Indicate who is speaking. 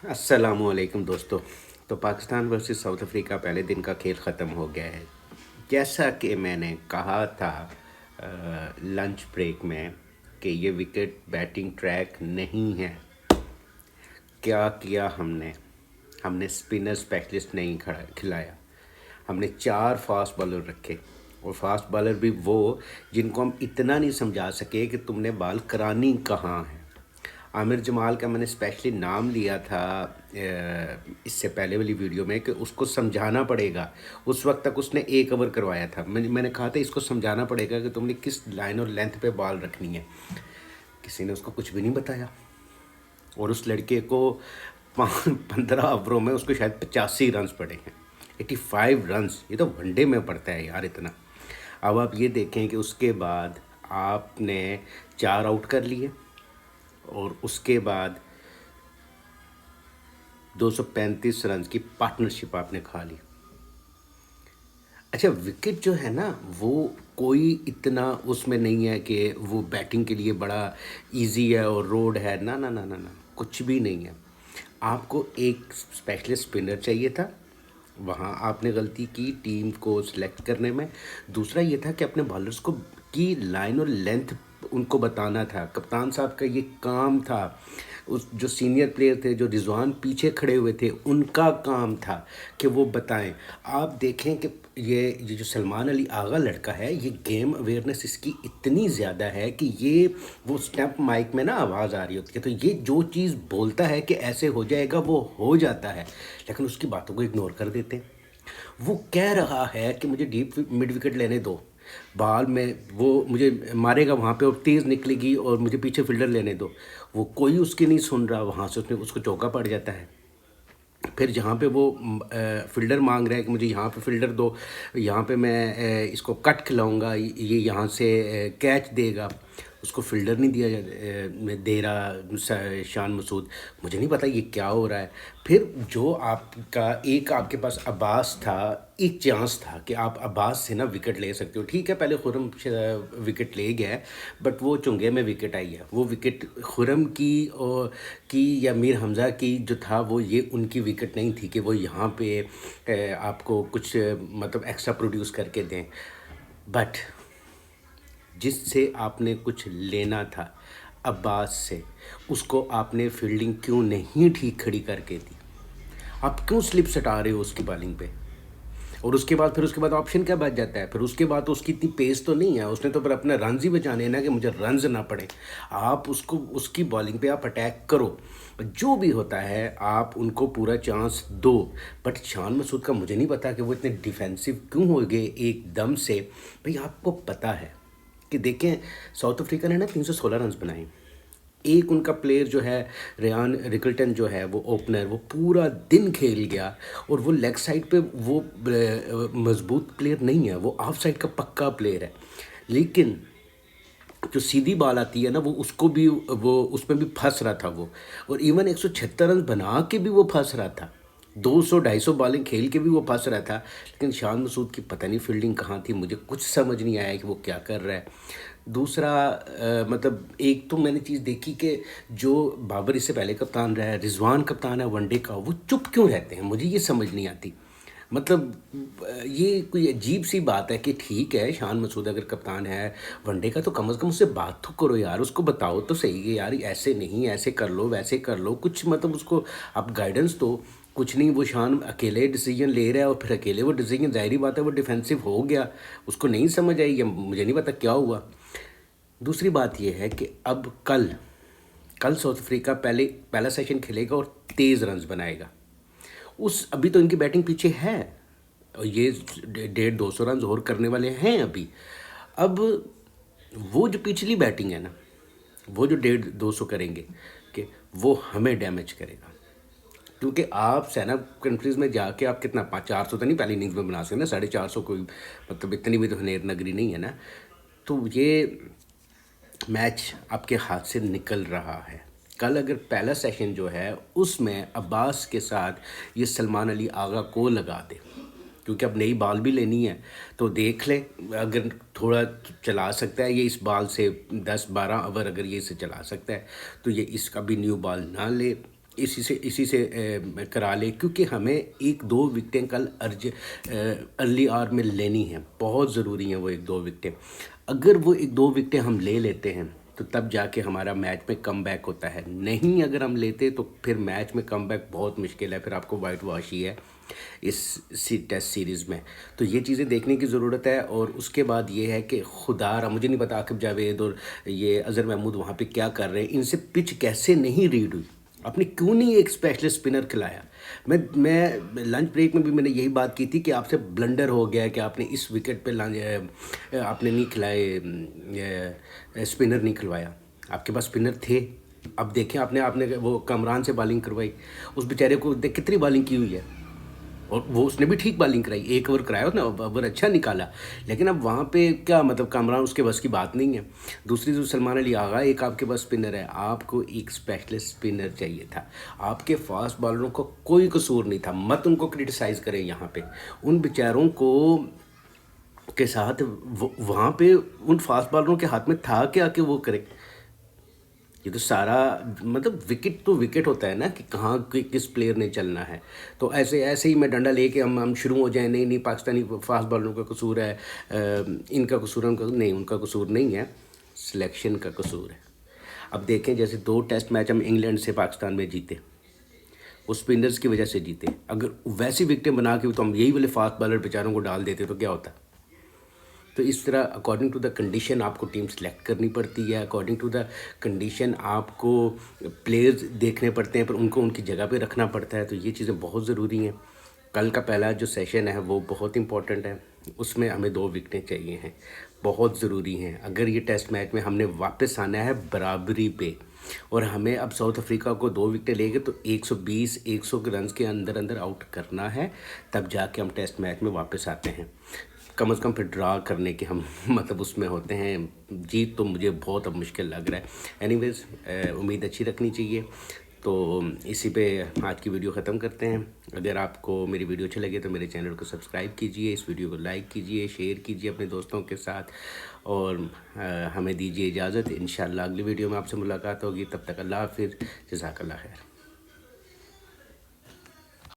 Speaker 1: अस्सलामुअलैकुम दोस्तों। तो पाकिस्तान वर्सेस साउथ अफ्रीका पहले दिन का खेल ख़त्म हो गया है। जैसा कि मैंने कहा था लंच ब्रेक में कि ये विकेट बैटिंग ट्रैक नहीं है। क्या किया हमने? हमने स्पिनर स्पेशलिस्ट नहीं खड़ा खिलाया। हमने 4 फास्ट बॉलर रखे और फास्ट बॉलर भी वो जिनको हम इतना नहीं समझा सके कि तुमने बॉल करानी कहाँ है। आमिर जमाल का मैंने स्पेशली नाम लिया था इससे पहले वाली वीडियो में कि उसको समझाना पड़ेगा। उस वक्त तक उसने 1 ओवर करवाया था। मैंने कहा था इसको समझाना पड़ेगा कि तुमने किस लाइन और लेंथ पे बॉल रखनी है। किसी ने उसको कुछ भी नहीं बताया और उस लड़के को 15 ओवरों में उसको शायद 85 रन पड़े हैं। 85 रन्स, ये तो वनडे में पड़ता है यार इतना। अब आप ये देखें कि उसके बाद आपने 4 आउट कर लिए और उसके बाद 235 रन की पार्टनरशिप आपने खा ली। अच्छा, विकेट जो है ना वो कोई इतना उसमें नहीं है कि वो बैटिंग के लिए बड़ा इजी है और रोड है। ना ना ना ना ना, कुछ भी नहीं है। आपको एक स्पेशलिस्ट स्पिनर चाहिए था, वहाँ आपने गलती की टीम को सिलेक्ट करने में। दूसरा ये था कि अपने बॉलर्स को की लाइन और लेंथ उनको बताना था। कप्तान साहब का ये काम था। उस जो सीनियर प्लेयर थे, जो रिजवान पीछे खड़े हुए थे, उनका काम था कि वो बताएं। आप देखें कि ये जो सलमान अली आगा लड़का है, ये गेम अवेयरनेस इसकी इतनी ज़्यादा है कि ये वो स्टैम्प माइक में ना आवाज़ आ रही होती है तो ये जो चीज़ बोलता है कि ऐसे हो जाएगा वो हो जाता है, लेकिन उसकी बातों को इग्नोर कर देते हैं। वो कह रहा है कि मुझे डीप मिड विकेट लेने दो, बॉल में वो मुझे मारेगा वहाँ पे और तेज़ निकलेगी और मुझे पीछे फील्डर लेने दो। वो कोई उसकी नहीं सुन रहा, वहाँ से उसने उसको चौका पड़ जाता है। फिर जहाँ पे वो फ़िल्डर मांग रहा है कि मुझे यहाँ पे फ़िल्डर दो, यहाँ पे मैं इसको कट खिलाऊँगा, ये यहाँ से कैच देगा, उसको फ़िल्डर नहीं दे रहा शान मसूद। मुझे नहीं पता ये क्या हो रहा है। फिर जो आपका एक आपके पास अब्बास था, एक चांस था कि आप अब्बास से ना विकेट ले सकते हो। ठीक है, पहले खुरम विकेट ले गया है, बट वो चुंगे में विकेट आई है। वो विकेट खुरम की या मीर हमज़ा की जो था, वो ये उनकी विकेट नहीं थी कि वो यहाँ पे आपको कुछ मतलब एक्स्ट्रा प्रोड्यूस करके दें। बट जिससे आपने कुछ लेना था अब्बास से, उसको आपने फील्डिंग क्यों नहीं ठीक खड़ी करके दी? आप क्यों स्लिप सटा रहे हो उसकी बॉलिंग पे? और उसके बाद ऑप्शन क्या बच जाता है? फिर उसके बाद तो उसकी इतनी पेस तो नहीं है, उसने तो फिर अपने रन ही बचाने हैं ना कि मुझे रन्स ना पड़े। आप उसको उसकी बॉलिंग पे आप अटैक करो, जो भी होता है आप उनको पूरा चांस दो। बट शान मसूद का मुझे नहीं पता कि वो इतने डिफेंसिव क्यों हो गए एकदम से। भाई आपको पता है कि देखें, साउथ अफ्रीका ने ना 316 रन बनाए। एक उनका प्लेयर जो है रेयान रिकल्टन जो है वो ओपनर, वो पूरा दिन खेल गया और वो लेग साइड पे वो मजबूत प्लेयर नहीं है, वो ऑफ साइड का पक्का प्लेयर है। लेकिन जो सीधी बॉल आती है ना, वो उसको भी वो उसमें भी फंस रहा था वो। और इवन 176 रन बना के भी वो फंस रहा था। 200-250 बॉलिंग खेल के भी वो फंस रहा था। लेकिन शान मसूद की पता नहीं फील्डिंग कहाँ थी, मुझे कुछ समझ नहीं आया कि वो क्या कर रहा है। दूसरा मतलब एक तो मैंने चीज़ देखी कि जो बाबर इससे पहले कप्तान रहा है, रिजवान कप्तान है वनडे का, वो चुप क्यों रहते हैं, मुझे ये समझ नहीं आती। मतलब ये कोई अजीब सी बात है कि ठीक है शान मसूद अगर कप्तान है वनडे का, तो कम से कम उससे बात तो करो यार, उसको बताओ तो सही कि यार ऐसे नहीं, ऐसे कर लो, वैसे कर लो, कुछ मतलब उसको आप गाइडेंस दो। कुछ नहीं, वो शान अकेले डिसीजन ले रहा है और फिर अकेले वो डिसीजन, जाहिर बात है वो डिफेंसिव हो गया, उसको नहीं समझ आई या मुझे नहीं पता क्या हुआ। दूसरी बात यह है कि अब कल कल साउथ अफ्रीका पहला सेशन खेलेगा और तेज़ रन्स बनाएगा। उस अभी तो इनकी बैटिंग पीछे है और ये 150-200 रन और करने वाले हैं अभी। अब वो जो पिछली बैटिंग है ना, वो जो 150-200 करेंगे कि वो हमें डैमेज करेगा। क्योंकि आप सेना कंट्रीज़ में जाके आप कितना 400 तो नहीं पहली इनिंग्स में बना सकते ना, 450 कोई मतलब इतनी भी तो हनेर नगरी नहीं है ना। तो ये मैच आपके हाथ से निकल रहा है। कल अगर पहला सेशन जो है उसमें अब्बास के साथ ये सलमान अली आगा को लगा दे, क्योंकि अब नई बॉल भी लेनी है, तो देख ले अगर थोड़ा चला सकता है ये इस बॉल से 10-12 ओवर, अगर ये इसे चला सकता है तो ये इसका भी न्यू बॉल ना ले, इसी से करा ले, क्योंकि हमें 1-2 विकेटें कल अर्ली आवर में लेनी है, बहुत ज़रूरी हैं वो 1-2 विकेटें। अगर वो 1-2 विकेटें हम ले लेते हैं तो तब जाके हमारा मैच में कमबैक होता है, नहीं अगर हम लेते तो फिर मैच में कमबैक बहुत मुश्किल है, फिर आपको वाइट वॉश ही है इस टेस्ट सीरीज़ में। तो ये चीज़ें देखने की ज़रूरत है। और उसके बाद ये है कि खुदारा, मुझे नहीं पता आकिब जावेद और ये अज़हर महमूद वहाँ पे क्या कर रहे हैं, इनसे पिच कैसे नहीं रीड हुई, आपने क्यों नहीं एक स्पेशलिस्ट स्पिनर खिलाया। मैं लंच ब्रेक में भी मैंने यही बात की थी कि आपसे ब्लंडर हो गया कि आपने इस विकेट पे आपने नहीं खिलाए, स्पिनर नहीं खिलवाया, आपके पास स्पिनर थे। अब देखें आपने आपने वो कमरान से बॉलिंग करवाई, उस बेचारे को देख कितनी बॉलिंग की हुई है, और वो उसने भी ठीक बॉलिंग कराई, एक ओवर कराया उसने, ओवर अच्छा निकाला। लेकिन अब वहाँ पे क्या मतलब, कामरान उसके बस की बात नहीं है। दूसरी जो सलमान अली आगा, एक आपके पास स्पिनर है, आपको एक स्पेशलिस्ट स्पिनर चाहिए था। आपके फास्ट बॉलरों को कोई कसूर नहीं था, मत उनको क्रिटिसाइज़ करें यहाँ पे। उन बेचारों को के साथ वहाँ पे उन फास्ट बॉलरों के हाथ में था क्या कि वो करे। ये तो सारा मतलब विकेट तो विकेट होता है ना कि कहाँ किस प्लेयर ने चलना है। तो ऐसे ऐसे ही मैं डंडा लेके हम शुरू हो जाए, नहीं नहीं पाकिस्तानी फास्ट बॉलरों का कसूर है, इनका कसूर है, उनका नहीं, उनका कसूर नहीं है, सिलेक्शन का कसूर है। अब देखें जैसे 2 टेस्ट मैच हम इंग्लैंड से पाकिस्तान में जीते, वो स्पिनर्स की वजह से जीते। अगर वैसी विकेटें बना के तो हम यही वाले फास्ट बॉलर बेचारों को डाल देते तो क्या होता। तो इस तरह अकॉर्डिंग टू द कंडीशन आपको टीम सेलेक्ट करनी पड़ती है, अकॉर्डिंग टू द कंडीशन आपको प्लेयर्स देखने पड़ते हैं, पर उनको उनकी जगह पे रखना पड़ता है। तो ये चीज़ें बहुत ज़रूरी हैं। कल का पहला जो सेशन है वो बहुत इंपॉर्टेंट है, उसमें हमें 2 विकेटें चाहिए हैं, बहुत ज़रूरी हैं। अगर ये टेस्ट मैच में हमने वापस आना है बराबरी पे, और हमें अब साउथ अफ्रीका को 2 विकेटें लेके तो 120-100 रन के अंदर अंदर आउट करना है, तब जाके हम टेस्ट मैच में वापस आते हैं। कम से कम फिर ड्रा करने के हम मतलब उसमें होते हैं। जीत तो मुझे बहुत अब मुश्किल लग रहा है। एनीवेज़ उम्मीद अच्छी रखनी चाहिए। तो इसी पे आज की वीडियो ख़त्म करते हैं। अगर आपको मेरी वीडियो अच्छी लगे तो मेरे चैनल को सब्सक्राइब कीजिए, इस वीडियो को लाइक कीजिए, शेयर कीजिए अपने दोस्तों के साथ, और हमें दीजिए इजाज़त। इंशाल्लाह अगली वीडियो में आपसे मुलाकात होगी। तब तक अल्लाह हाफ़िज़, जज़ाकल्लाह खैर।